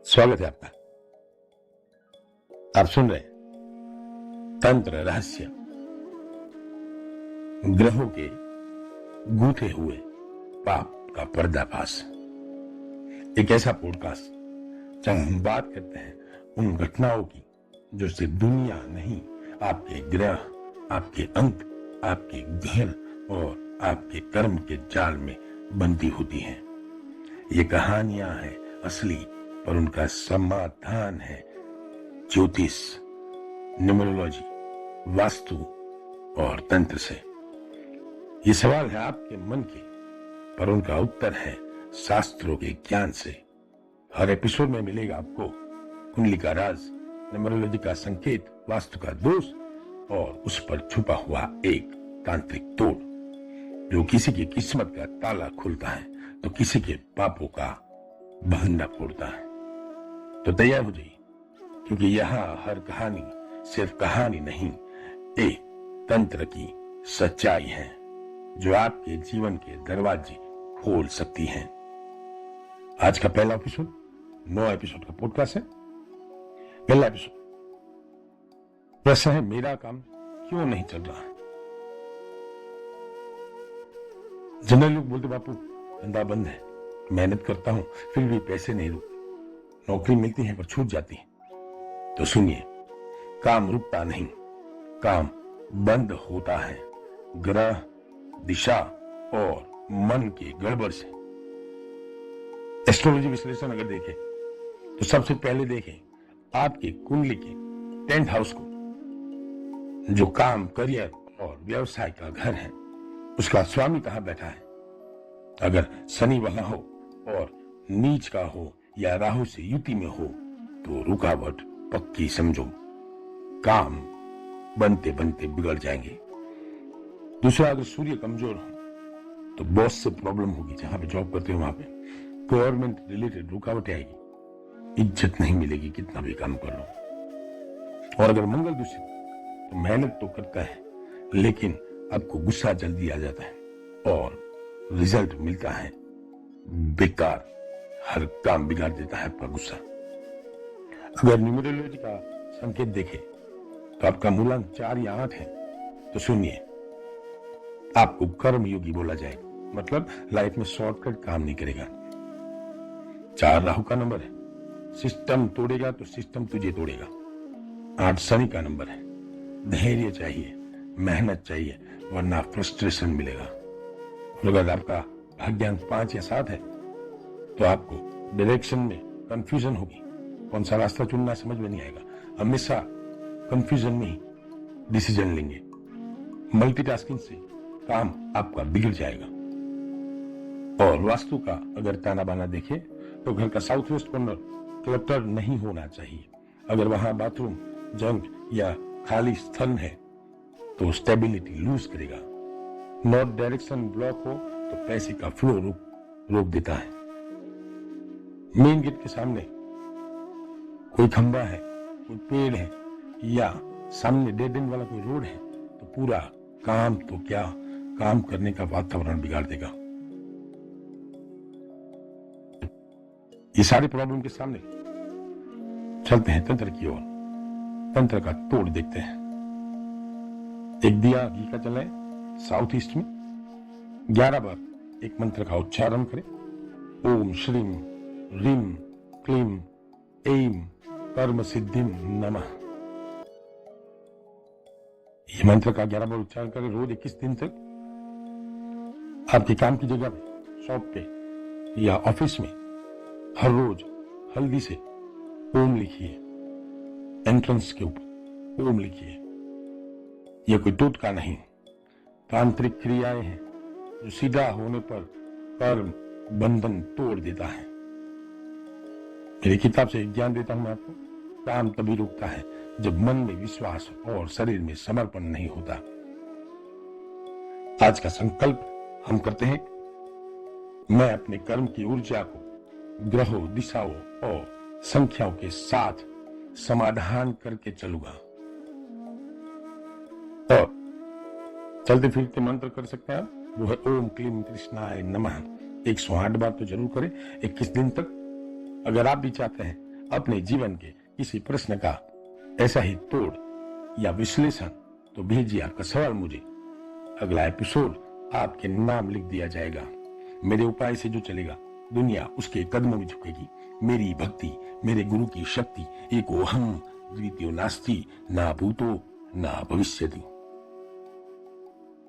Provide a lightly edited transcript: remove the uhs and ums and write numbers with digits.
स्वागत है आपका। आप सुन रहे हैं तंत्र रहस्य, ग्रहों के गूंथे हुए पाप का पर्दाफाश। एक ऐसा पॉडकास्ट जहां हम बात करते हैं उन घटनाओं की जो सिर्फ दुनिया नहीं, आपके ग्रह, आपके अंक, आपके घर और आपके कर्म के जाल में बनती होती हैं। ये कहानियां हैं असली, पर उनका समाधान है ज्योतिष, न्यूमरोलॉजी, वास्तु और तंत्र से। ये सवाल है आपके मन के, पर उनका उत्तर है शास्त्रों के ज्ञान से। हर एपिसोड में मिलेगा आपको कुंडली का राज, न्यूमरोलॉजी का संकेत, वास्तु का दोष और उस पर छुपा हुआ एक तांत्रिक तोड़ जो किसी की किस्मत का ताला खोलता है तो किसी के पापों का बहंगा फोड़ता है। तो तैयार हो जाइए, क्योंकि यहाँ हर कहानी सिर्फ कहानी नहीं, एक तंत्र की सच्चाई है जो आपके जीवन के दरवाजे खोल सकती है। आज का पहला एपिसोड 9 एपिसोड का पॉडकास्ट है। पहला एपिसोड, प्रश्न है, मेरा काम क्यों नहीं चल रहा है। जनरल लोग बोलते, बापू धंधा बंद है, मेहनत करता हूं फिर भी पैसे नहीं रुकते, नौकरी मिलती है पर छूट जाती है। तो सुनिए, काम रुकता नहीं, काम बंद होता है ग्रह, दिशा और मन की गड़बड़ से। एस्ट्रोलॉजी विश्लेषण अगर देखें तो सबसे पहले देखें आपकी कुंडली के 10th हाउस को, जो काम, करियर और व्यवसाय का घर है। उसका स्वामी कहां बैठा है। अगर शनि वहां हो और नीच का हो या राहु से युति में हो तो रुकावट पक्की समझो, काम बनते बनते बिगड़ जाएंगे। दूसरा, अगर सूर्य कमजोर हो तो बॉस से प्रॉब्लम होगी, जहां पे जॉब करते हो वहां पे गवर्नमेंट रिलेटेड रुकावटें आएगी, इज्जत नहीं मिलेगी कितना भी काम कर लो। और अगर मंगल दूषित तो मेहनत तो करता है लेकिन आपको गुस्सा जल्दी आ जाता है और रिजल्ट मिलता है बेकार, हर काम बिगाड़ देता है आपका गुस्सा। अगर न्यूमरोलॉजी का संकेत देखे तो आपका मूलांक 4 या 8 है तो सुनिए, आपको कर्म योगी बोला जाएगा, मतलब लाइफ में शॉर्टकट काम नहीं करेगा। 4 राहु का नंबर है, सिस्टम तोड़ेगा तो सिस्टम तुझे तोड़ेगा। 8 शनि का नंबर है, धैर्य चाहिए, मेहनत चाहिए, वरना फ्रस्ट्रेशन मिलेगा। अगर आपका भाग्यांक 5 या 7 है तो आपको डायरेक्शन में कंफ्यूजन होगी, कौन सा रास्ता चुनना समझ में नहीं आएगा, हमेशा कंफ्यूजन में ही डिसीजन लेंगे। मल्टीटास्किंग से काम आपका बिगड़ जाएगा। और वास्तु का अगर ताना बाना देखे तो घर का साउथ वेस्ट कॉर्नर क्लटर नहीं होना चाहिए। अगर वहां बाथरूम, जंक या खाली स्थल है तो स्टेबिलिटी लूज करेगा। नॉर्थ डायरेक्शन ब्लॉक हो तो पैसे का फ्लो रोक देता है। मेन गेट के सामने कोई खंबा है, कोई पेड़ है या सामने डेड एंड वाला कोई रोड है तो पूरा काम तो क्या, काम करने का वातावरण बिगाड़ देगा। ये सारे प्रॉब्लम के सामने चलते हैं तंत्र की ओर। तंत्र का तोड़ देखते हैं। एक दिया घी का जलाए साउथ ईस्ट में, 11 बार एक मंत्र का उच्चारण करें, ओम श्रीम रीम क्लीम ऐम कर्म सिद्धिम नमः। ये मंत्र का 11 बार उच्चारण करें रोज 21 दिन तक। आपके काम की जगह पे, शॉप पे या ऑफिस में हर रोज हल्दी से ओम लिखिए, एंट्रेंस के ऊपर ओम लिखिए। यह कोई टोटका नहीं, तांत्रिक क्रियाएं हैं जो सीधा होने पर कर्म बंधन तोड़ देता है। मेरी किताब से ज्ञान देता हूं मैं आपको, काम तभी रुकता है जब मन में विश्वास और शरीर में समर्पण नहीं होता। आज का संकल्प हम करते हैं, मैं अपने कर्म की ऊर्जा को ग्रहों, दिशाओं और संख्याओं के साथ समाधान करके चलूंगा। और चलते फिरते मंत्र कर सकते हैं आप, वो है ओम क्लीम कृष्णाय नमः। 108 बार तो जरूर करें 21 दिन तक। अगर आप भी चाहते हैं अपने जीवन के किसी प्रश्न का ऐसा ही तोड़ या विश्लेषण, तो भेजिए आपका सवाल मुझे। अगला एपिसोड आपके नाम लिख दिया जाएगा। मेरे उपाय से जो चलेगा दुनिया उसके कदमों में झुकेगी। मेरी भक्ति, मेरे गुरु की शक्ति, एको हम द्वितीयो नास्ति, ना भूतो ना भविष्यति।